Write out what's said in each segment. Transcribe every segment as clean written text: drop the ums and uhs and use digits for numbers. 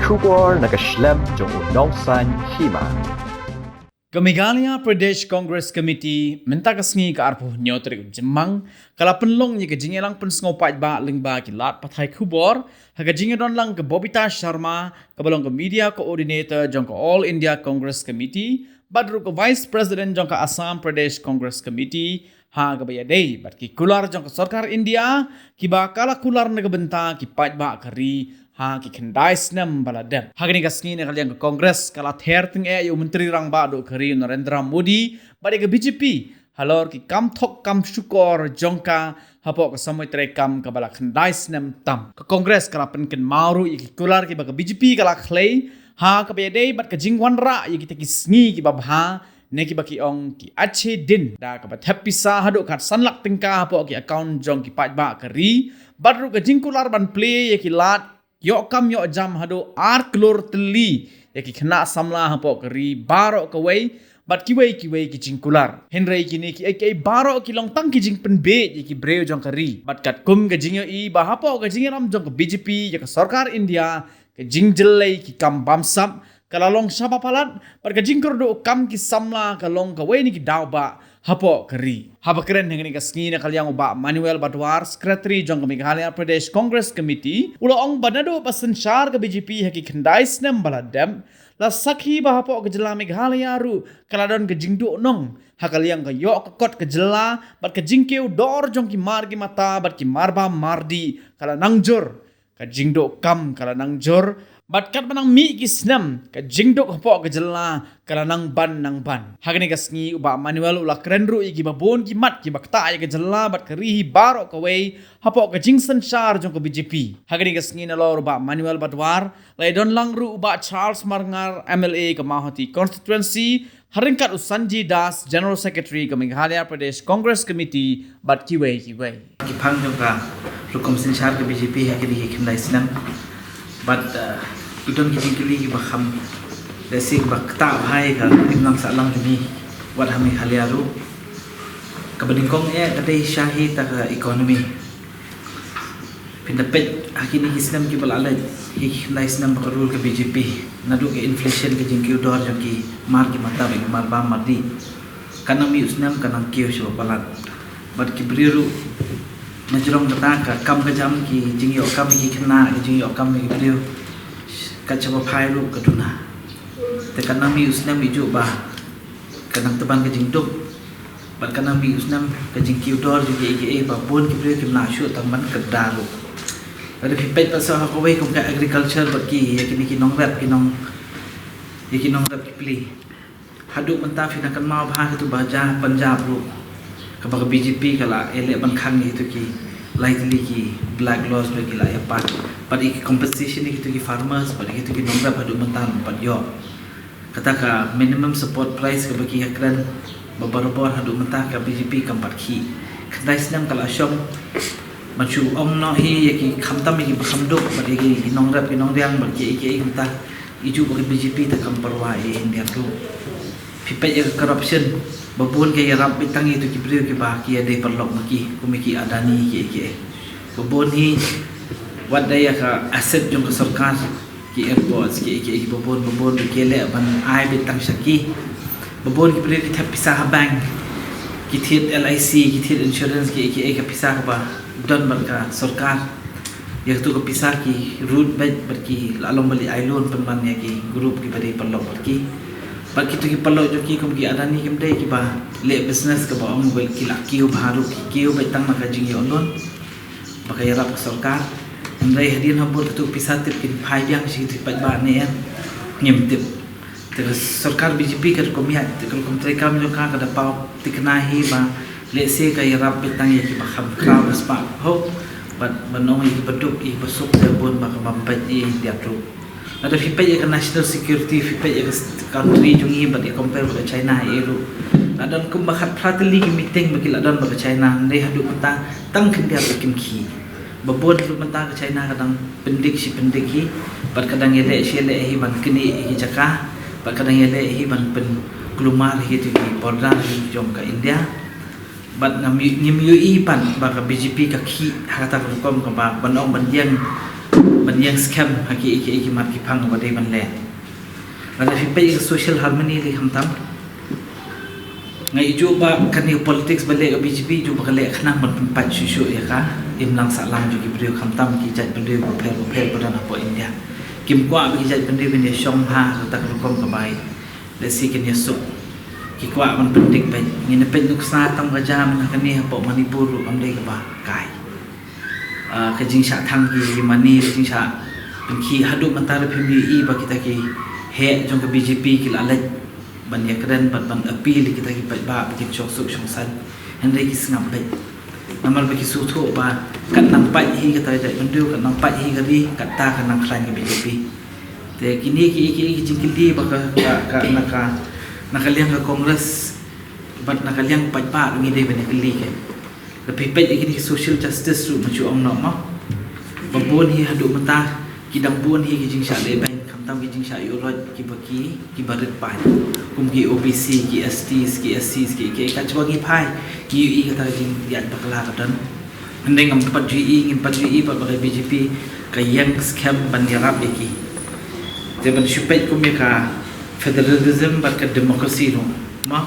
Shubor nakaslem jong unongsan hima. Meghalaya Pradesh Congress Committee minta kasngi ka arpo nyotrik jemang kala penlong ni kejingelang pensngopat ba lingba kilat pathai khubor haga jingedon lang ke Bobita Sharma kabalong ke media coordinator jong ke All India Congress Committee badru ke Vice President jong ke Assam Pradesh Congress Committee ha ga bayadei bat ki kular jong ke Sarkar India ki ba kala kular na benta ki pat ba kari ha ki kendais nam baladem hagani kasni ne kalian ke Kongres kala ther ting e yo menteri rang ba do kari Narendra Modi bade ke BJP halor ki kam thok kam shukor jongka hapo ke samoi tre kam ka bala kendais nam tam ke Kongres kala pen ken mauru ki kular ki ba ke BJP kala khlei ha ka be dei bat ke jingwan ra ki te ki sngi ki ba bha ne ki ba ki ong ki ache din da ka ba happy sa hado khat sanlak tingka hapo ki account jong ki pat ba kari badru ke jingkular ban play ki lat yok kam yok jam hado ar klor teli yaki kena samla hapo keri barok kawai bat kiwai ki jingkular henrei kini ki ek barok ki long tang ki jing penbe yaki breu jong keri bat kat kum ke jingyo i ba hapo ke jingiram jong ke BJP ya ke Sarkar India ke jingjelai ki kam bamsap kalalong sapa palat bat ke jingkor do kam ki samla kalong kawai ni ki dauba hapo keri haba keren hengani kasngi na kalyang uba Manuel Badwar Secretary jong Meghalaya Pradesh Congress Committee ulo ong banado pasen syar ke BJP haki kendais nam baladam la sakhi ba hapo ke jela Meghalaya ru kaladon ke jingdo nong hakalyang ke yok ke kot ke jela bat ke jingkeu dor jong ki margi mata bat ki marba mardi kala nangjor ke jingdo kam kala nangjor bat kat manang mi kisnam ka jingdok hapo ke jela kala nang ban hagani kasngi uba Manuel ula krenru iki babon ki mat ki bakta ya ke jela bat kerihi barok kawai hapo ke jingsan shar jong ke BJP hagani kasngi na lor uba Manuel Badwar lai don langru uba Charles Marngar MLA ke Mahoti constituency haringkat Usanji Das General Secretary ke Meghalaya Pradesh Congress Committee bat kiwai ki phang jong ka rukom sin shar ke BJP hagani ki kendai sinam but idon ki jingkili ki bakham desi bakta bhai ka imnam salang jumi wat hami haliaru kabadingkong e kadai shahi ta ka economy pindapet hakini kisnam ki balala ik laisnam bakarul ke BJP nadu ke inflation ke jingki udor jaki mar ki mata bek mar ba mardi kanami usnam kanang kiyo sho balat but ki briru najrong mata ka kam ka jam ki jingi okam ki khna ki jingi okam ki briru kacaba phai lu kaduna te kanami usnam iju ba kanang teban ke jingduk bat kanami usnam ke jingki udor juga ege ba bon ki briru ki na shu taman kedalu ada pipet pasal ko wei kum ka agriculture baki yakini ki nong rap ki nong rap ki pli hadu menta fina kan mau bha tu baja Punjab lu ka ba BJP kala ele ban khang ni tu ki lightly ki black laws bagi la ya pat but ik compensation ni tu ki farmers but itu ki nong rap hadu menta pat yo kata ka minimum support price ka bagi hakran babar hadu menta ka BJP kam pat ki kadai senam kala syom machu ong no hi yaki khamtam ki bakhamduk bagi ki nong rap ki nong riang bagi ki menta iju bagi BJP ta kam parwa e India tu pipet ya corruption babun ke yarap bitang itu ki brio ki ba ki ade perlok maki kumiki adani ki babun hi wadaya ka asset jong ke sarkar ki airports ki babun ki le ban ai bitang shaki babun ki brio ki thap pisah bank ki thit LIC ki thit insurance ki ka pisah ba don barka sarkar ya tu ka pisah ki root bed barki lalong bali ailon penman ya ki group ki bari perlok barki bagi tu ki perlu joki kum ki adani kim dei ki ba le business ka ba ong wel ki lakiu baru ki kiu betang maka jingi onon baka yarap sarkar ndai hadin habot tu pisatip ki phai yang si tipat ba ne ngim tip terus sarkar BJP ka ko miat ko kum tre kam jo ka da pau tiknahi ba le se ka yarap betang ki ba kham kraw spa ho bat banong ki beduk ki besuk te bon ba ka mampat i dia tru ada fipet ya national security fipet ya country jungi bat ya compare dengan China eru adan kum bakhat prateli ki meeting bagi adan ba China ndai hadu mata tang kin dia kim ki babon lu mata ke China kadang pendik ki bat kadang ele shele hi ban kini hi jaka bat kadang ele hi ban pen klumar hi tu ki border hi jom ka India bat ngam yu i pan ba ka BJP ka ki hata kom ka ba banong ban yang ban yang scam haki mat ki phang ba dei ban le la fi pe social harmony li ham tam ngai ju ba kan ni politics ba le BJP ju ba le khna man pat shu ya ka im lang sa lang ju ki brio kham tam ki jat ban deu ba phe ba na po India kim kwa bi jat ban deu ni shom ha ta kom ka bai le si ken yesu ki kwa man pendik pe ni ne pe nuk sa tam ga jam na kan ni po Manipur ru am dei ka ba kai ka jing sha thang ki mani jing sha pen ki hadu man tar phim i ba kita ki he jong ka BJP ki la le ban ya kren ban appeal kita ki ba ki chok suk chong san henry ki sngam pe namal ba ki su tho ba kan nang pai hi ka ta ja ban du kan nang pai hi ga ri ka ta kan nang khlan ki BJP te kini ki jing ki li ba ka nakaliang ka Congress bat nakaliang pai pa ngi de ban ki li ke tapi pe ki social justice ru ma chu ong no ma ba bon hi hadu mata ki dang bon hi ki jing sha le ban kham tam ki jing sha yu rot ki ba ki barit pa kum ki OBC ki STs ki SCs ki ka chwa ki phai ki i ka ta jing ya bakla ka dan ande ngam pat GE ngin pat GE pat ba BJP ka yang scam ban yarap ki te ban shupet kum ka federalism bat ka democracy no ma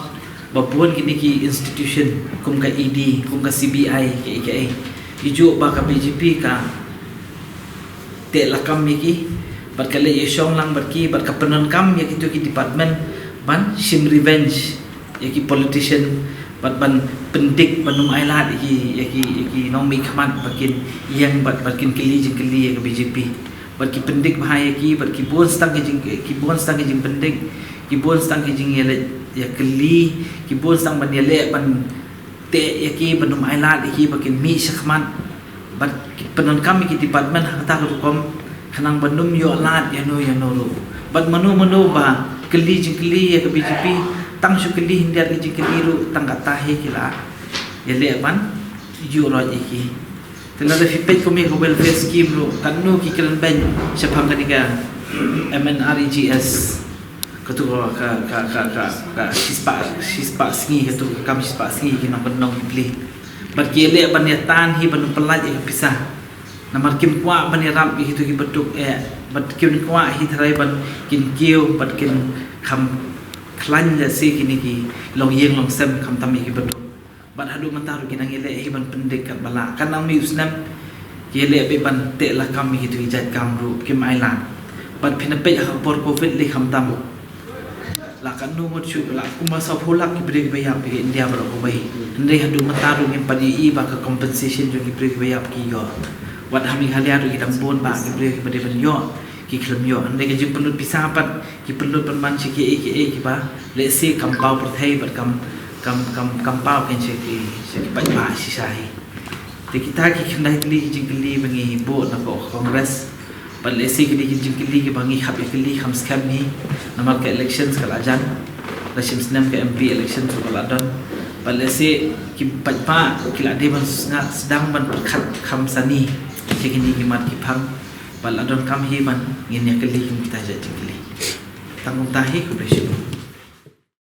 babon kini ki institution kum ka ED kum ka CBI ki ijo ba ka BJP ka te lakam ki bat ka le yeshong lang bat ka penon kam ya ki to ki department ban shim revenge ya ki politician bat ban pendik banum ailat ki nong mi khamat bakin yang bat kin kili jing kili ya ka BJP bat ki pendik bahaya ki bat ki bon stang ki jing pendik ki bon stang ki jing ya keli ki bon stang ban ya le ban te ya ki banum ailat ki bakin mi shakmat bat ki penon kam ki department hata kom khanang banum yo lat ya no ru bat manu ba keli jing keli ya ka BJP tang shu keli hindia ki jing keli ru tang kata he ki la ya le ban yo ro ki tela da fipet ko me ko welfare scheme ru kan no ki kelen ben shapang ka diga MNREGS katu ka sispa singi katu kam sispa singi ki nang nong bli bat ki le ban ya tan hi ban pelaj ya pisah namar kim kwa ban ya ram ki tu ki betuk bat kim kwa hi tharai ban kin kiu bat kin kham khlan ya si kini ki long yeng long sem kham tam ki betuk bat hadu mantaru ki nang le hi ban pendek kat bala kan nang mi usnam ki le be ban te la kam ki tu jat kam ru kim ailan bat phina pe ha por covid li kham tam la kan no mo chu la kuma sa pholak ki break ba ya pe India ba ko bai ndai hadu mantaru ngin padi I ba ka compensation jo ki break ba ya ki yo wat hami halia ru ki dang bon ba ki break ba de ban yo ki khlem yo ndai ka jing pelut pisah pat ki pelut ban man chi ki ba le se kam pau per thai bat kam pau ken che ki pa ba si sai te kita ki khnai li jing li bangi bo na ko Congress but let's say कि जिन के लिए बांगी खप के लिए हम स्कैम नहीं नमक के इलेक्शंस का लाजन रशियन स्नेम के MP इलेक्शन तो लादन but let's say कि पचपा कि लादे बन sedang बन खत खम सनी कि किनी की मात की phang but लादन कम ही बन ये ने के लिए kita jadi ke लिए tanggung tahi ku